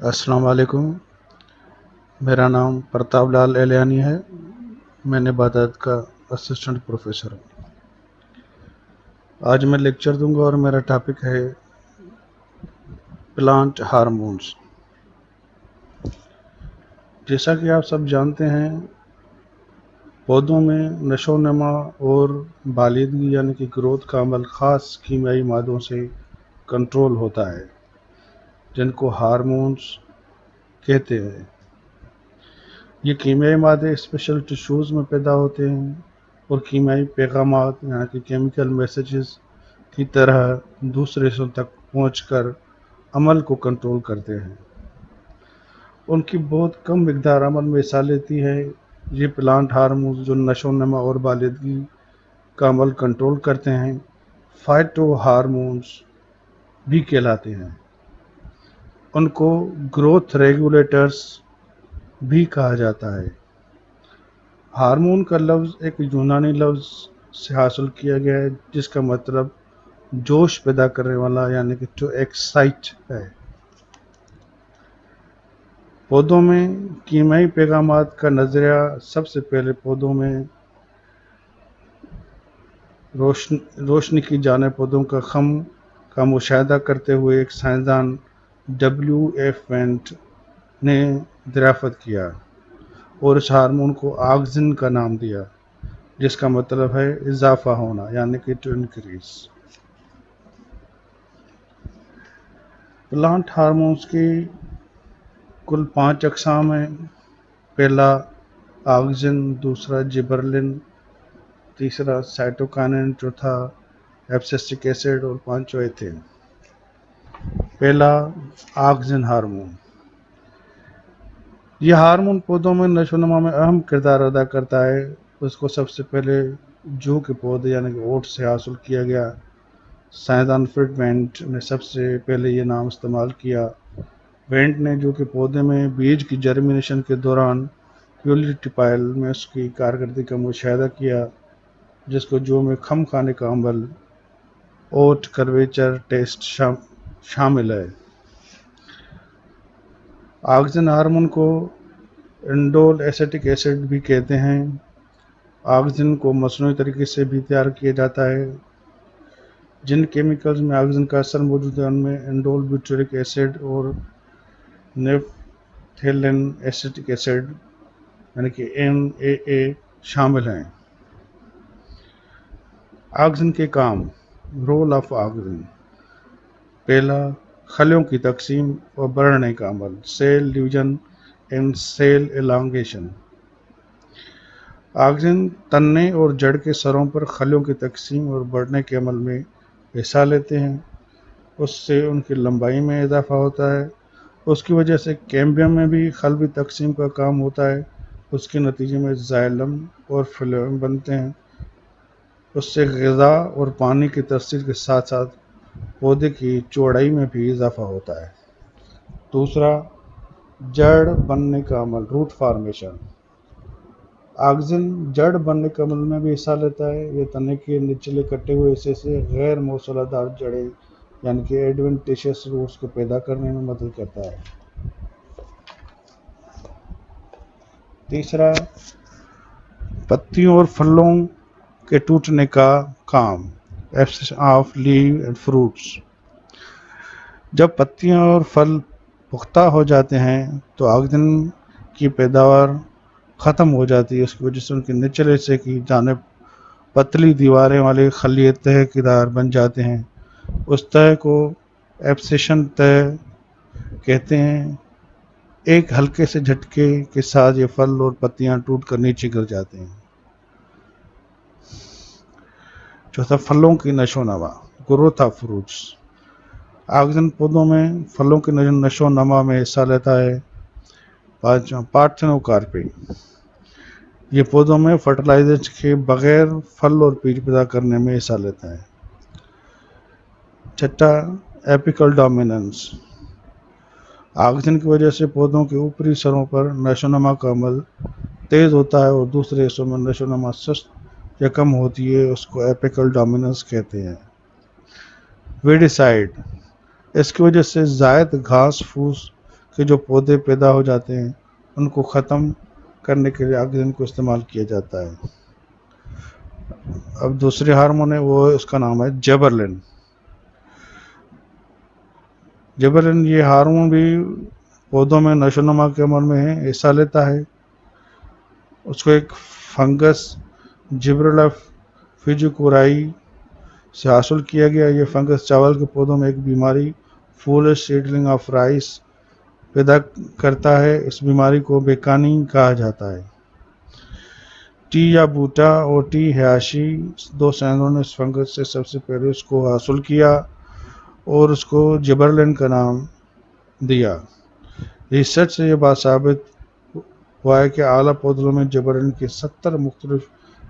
السلام علیکم، میرا نام پرتاپ لال ایلیانی ہے۔ میں نباتات کا اسسٹنٹ پروفیسر ہوں۔ آج میں لیکچر دوں گا اور میرا ٹاپک ہے پلانٹ ہارمونز۔ جیسا کہ آپ سب جانتے ہیں، پودوں میں نشو و نما اور بالغی یعنی کہ گروتھ کا عمل خاص کیمیائی مادوں سے کنٹرول ہوتا ہے، جن کو ہارمونز کہتے ہیں۔ یہ کیمیائی مادے اسپیشل ٹشوز میں پیدا ہوتے ہیں اور کیمیائی پیغامات یعنی کہ کیمیکل میسیجز کی طرح دوسرے حصوں تک پہنچ کر عمل کو کنٹرول کرتے ہیں۔ ان کی بہت کم مقدار عمل میں حصہ لیتی ہے۔ یہ پلانٹ ہارمونز جو نشو و نما اور بالغی کا عمل کنٹرول کرتے ہیں، فائٹو ہارمونز بھی کہلاتے ہیں۔ ان کو گروتھ ریگولیٹرز بھی کہا جاتا ہے۔ ہارمون کا لفظ ایک یونانی لفظ سے حاصل کیا گیا ہے جس کا مطلب جوش پیدا کرنے والا یعنی کہ ٹو ایکسائٹ ہے۔ پودوں میں کیمیائی پیغامات کا نظریہ سب سے پہلے پودوں میں روشنی کی جانب پودوں کا خم کا مشاہدہ کرتے ہوئے ایک سائنسدان W.F. وینٹ نے دریافت کیا اور اس ہارمون کو آکسن کا نام دیا، جس کا مطلب ہے اضافہ ہونا یعنی کہ ٹو انکریز۔ پلانٹ ہارمونز کی کل 5 اقسام ہیں۔ پہلا آکسن، دوسرا جبرلن، تیسرا سائٹوکائنن، چوتھا ایبسسک ایسڈ اور پانچواں ایتھین۔ پہلا آکسن ہارمون۔ یہ ہارمون پودوں میں نشو و نما میں اہم کردار ادا کرتا ہے۔ اس کو سب سے پہلے جو کے پودے یعنی کہ اوٹ سے حاصل کیا گیا۔ سائنسدان فرڈ وینٹ نے سب سے پہلے یہ نام استعمال کیا۔ وینٹ نے جو کہ پودے میں بیج کی جرمینیشن کے دوران پیولیٹیپائل میں اس کی کارکردگی کا مشاہدہ کیا، جس کو جو میں خم کھانے کا عمل اوٹ کرویچر ٹیسٹ شامل ہے۔ آکسن ہارمون کو انڈول ایسیٹک ایسڈ بھی کہتے ہیں۔ آکسن کو مصنوعی طریقے سے بھی تیار کیا جاتا ہے۔ جن کیمیکلز میں آکسن کا اثر موجود ہے ان میں انڈول بیوٹیرک ایسڈ اور نیپتھیلین ایسیٹک ایسڈ یعنی کہ NaA شامل ہیں۔ آکسن کے کام، رول آف آکسن۔ پہلا، خلیوں کی تقسیم اور بڑھنے کا عمل، سیل ڈویژن اینڈ سیل ایلانگیشن۔ آکسن تنے اور جڑ کے سروں پر خلیوں کی تقسیم اور بڑھنے کے عمل میں حصہ لیتے ہیں۔ اس سے ان کی لمبائی میں اضافہ ہوتا ہے۔ اس کی وجہ سے کیمبیم میں بھی خلوی تقسیم کا کام ہوتا ہے۔ اس کے نتیجے میں زائلم اور فلوئم بنتے ہیں۔ اس سے غذا اور پانی کی ترسیل کے ساتھ ساتھ پودے کی چوڑائی میں بھی اضافہ ہوتا ہے۔ دوسرا، جڑ بننے کا عمل، روٹ فارمیشن۔ آکسن جڑ بننے کے عمل میں بھی حصہ لیتا ہے۔ یہ تنے کے نچلے کٹے ہوئے حصے سے غیر موصلہ دار جڑیں یعنی کہ ایڈوینٹیشس روٹس کو پیدا کرنے میں مدد کرتا ہے۔ تیسرا، پتیوں اور پھلوں کے ٹوٹنے کا کام، ایبسیشن آف لیو اینڈ فروٹس۔ جب پتیاں اور پھل پختہ ہو جاتے ہیں تو آکسن کی پیداوار ختم ہو جاتی ہے۔ اس کی وجہ سے ان کے نچلے حصے کی جانب پتلی دیواریں والے خلیے تہ کی دار بن جاتے ہیں۔ اس تہ کو ایبسیشن تہ کہتے ہیں۔ ایک ہلکے سے جھٹکے کے ساتھ یہ پھل اور پتیاں ٹوٹ کر نیچے گر جاتے ہیں۔ چوتھا، پھلوں کی نشو و نما، گروتھ آف فروٹس۔ آکسن پودوں میں پھلوں کی نشو و نما میں حصہ لیتا ہے۔ پانچواں، پارتھینوکارپی۔ یہ پودوں میں فرٹیلائزر کے بغیر پھل اور بیج پیدا کرنے میں حصہ لیتا ہے۔ چھٹا، ایپیکل ڈومیننس۔ آکسن کی وجہ سے پودوں کے اوپری سروں پر نشو و نما کا عمل تیز ہوتا ہے اور دوسرے حصوں میں نشو و نما سست یا کم ہوتی ہے۔ اس کو ایپیکل ڈومیننس کہتے ہیں۔ ویڈیسائڈ۔ اس کی وجہ سے زائد گھاس پھوس کہ جو پودے پیدا ہو جاتے ہیں ان کو ختم کرنے کے لیے آکسیجن کو استعمال کیا جاتا ہے۔ اب دوسری ہارمون ہے، وہ اس کا نام ہے جبرلن۔ جبرلن یہ ہارمون بھی پودوں میں نشو و نما کے عمل میں حصہ لیتا ہے۔ اس کو ایک فنگس جبرلف فیجوکورائی سے حاصل کیا گیا۔ یہ فنگس چاول کے پودوں میں ایک بیماری فولش سیڈلنگ آف رائس پیدا کرتا ہے۔ اس بیماری کو بیکانی کہا جاتا ہے۔ ٹی یا بوٹا اور ٹی ہیاشی، دو سائنسدانوں نے اس فنگس سے سب سے پہلے اس کو حاصل کیا اور اس کو جبرلن کا نام دیا۔ ریسرچ سے یہ بات ثابت ہوا ہے کہ اعلیٰ پودوں میں جبرلن کی 70 مختلف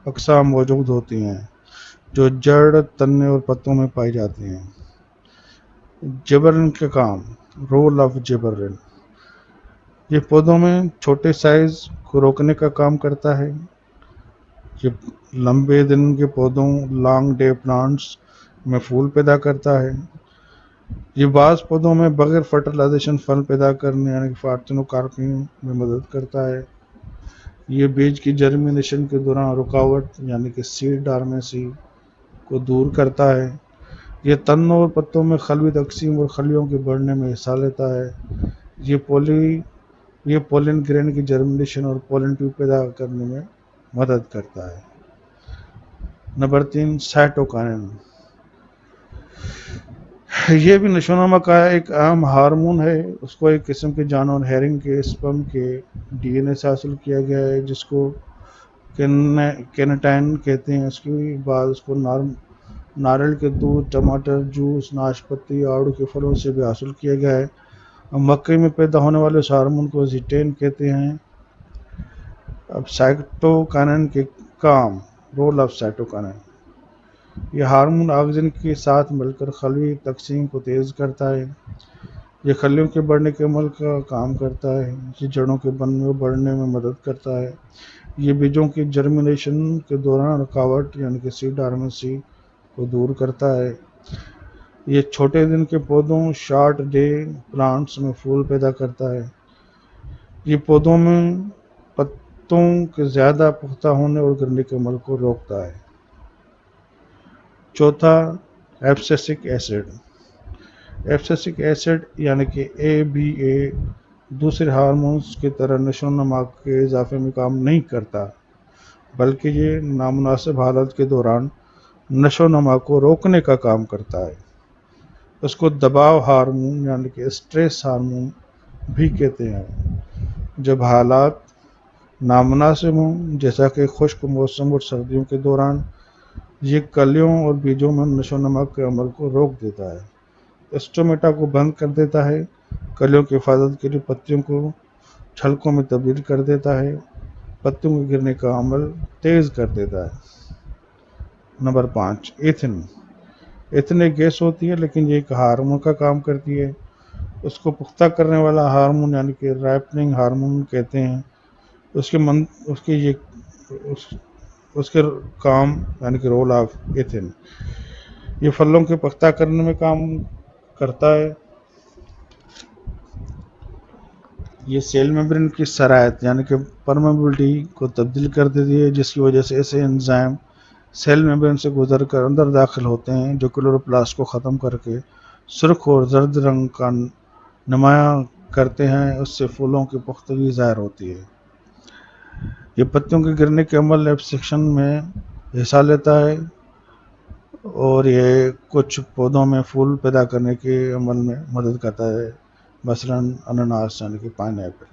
اقسام موجود ہوتی ہیں جو جڑ، تنے اور پتوں میں پائی جاتی ہیں۔ جبرلن کا کام، رول آف جبرلن، یہ پودوں میں چھوٹے سائز کو روکنے کا کام کرتا ہے۔ یہ لمبے دن کے پودوں لانگ ڈے پلانٹس میں پھول پیدا کرتا ہے۔ یہ بعض پودوں میں بغیر فرٹیلائزیشن پھل پیدا کرنے یعنی کہ پارتھنوکارپی میں مدد کرتا ہے۔ یہ بیج کی جرمینیشن کے دوران رکاوٹ یعنی کہ سیڈ ڈارمیسی کو دور کرتا ہے۔ یہ تنوں اور پتوں میں خلوی تقسیم اور خلیوں کے بڑھنے میں حصہ لیتا ہے۔ یہ پولن گرین کی جرمینیشن اور پولن ٹیوب پیدا کرنے میں مدد کرتا ہے۔ نمبر 3، سائٹوکائنن۔ یہ بھی نشو و نما کا ایک اہم ہارمون ہے۔ اس کو ایک قسم کے جانور ہیرنگ کے اسپرم کے ڈی این اے سے حاصل کیا گیا ہے جس کو کینیٹائن کہتے ہیں۔ اس کے بعد اس کو ناریل کے دودھ، ٹماٹر جوس، ناشپاتی، آڑو کے پھلوں سے بھی حاصل کیا گیا ہے۔ مکئی میں پیدا ہونے والے اس ہارمون کو زیٹین کہتے ہیں۔ اب سائٹوکائنن کے کام، رول آف سائٹوکائنن، یہ ہارمون آکسیجن کے ساتھ مل کر خلوی تقسیم کو تیز کرتا ہے۔ یہ خلیوں کے بڑھنے کے عمل کا کام کرتا ہے۔ یہ جڑوں کے بننے اور بڑھنے میں مدد کرتا ہے۔ یہ بیجوں کی جرمینیشن کے دوران رکاوٹ یعنی کہ سیڈ ڈارمیسی کو دور کرتا ہے۔ یہ چھوٹے دن کے پودوں شارٹ ڈے پلانٹس میں پھول پیدا کرتا ہے۔ یہ پودوں میں پتوں کے زیادہ پختہ ہونے اور گرنے کے عمل کو روکتا ہے۔ چوتھا، ایبسیسک ایسڈ۔ ایبسیسک ایسڈ یعنی کہ ABA دوسرے ہارمونز کی طرح نشو و نما کے اضافے میں کام نہیں کرتا، بلکہ یہ نامناسب حالت کے دوران نشو و نما کو روکنے کا کام کرتا ہے۔ اس کو دباؤ ہارمون یعنی کہ اسٹریس ہارمون بھی کہتے ہیں۔ جب حالات نامناسب ہوں جیسا کہ خشک موسم اور سردیوں کے دوران، یہ کلیوں اور بیجوں میں نشو و نما کے عمل کو روک دیتا ہے، اسٹومیٹا کو بند کر دیتا ہے، کلیوں کی حفاظت کے لیے پتیوں کو چھلکوں میں تبدیل کر دیتا ہے، پتیوں کے گرنے کا عمل تیز کر دیتا ہے۔ Number 5، Athens. ایتھن ایک گیس ہوتی ہے لیکن یہ ایک ہارمون کا کام کرتی ہے۔ اس کو پختہ کرنے والا ہارمون یعنی کہ رائپننگ ہارمون کہتے ہیں۔ اس کے کام یعنی کہ رول آف ایتھن، یہ پھلوں کے پختہ کرنے میں کام کرتا ہے۔ یہ سیل میمبرین کی سرایت یعنی کہ پرمیبلٹی کو تبدیل کر دیتی ہے، جس کی وجہ سے ایسے انزائم سیل میمبرین سے گزر کر اندر داخل ہوتے ہیں جو کلوروپلاسٹ کو ختم کر کے سرخ اور زرد رنگ کا نمایاں کرتے ہیں۔ اس سے پھولوں کی پختگی ظاہر ہوتی ہے۔ یہ پتیوں کے گرنے کے عمل ایبسیکشن میں حصہ لیتا ہے اور یہ کچھ پودوں میں پھول پیدا کرنے کے عمل میں مدد کرتا ہے، مثلاً انناس یعنی کہ پائن ایپل۔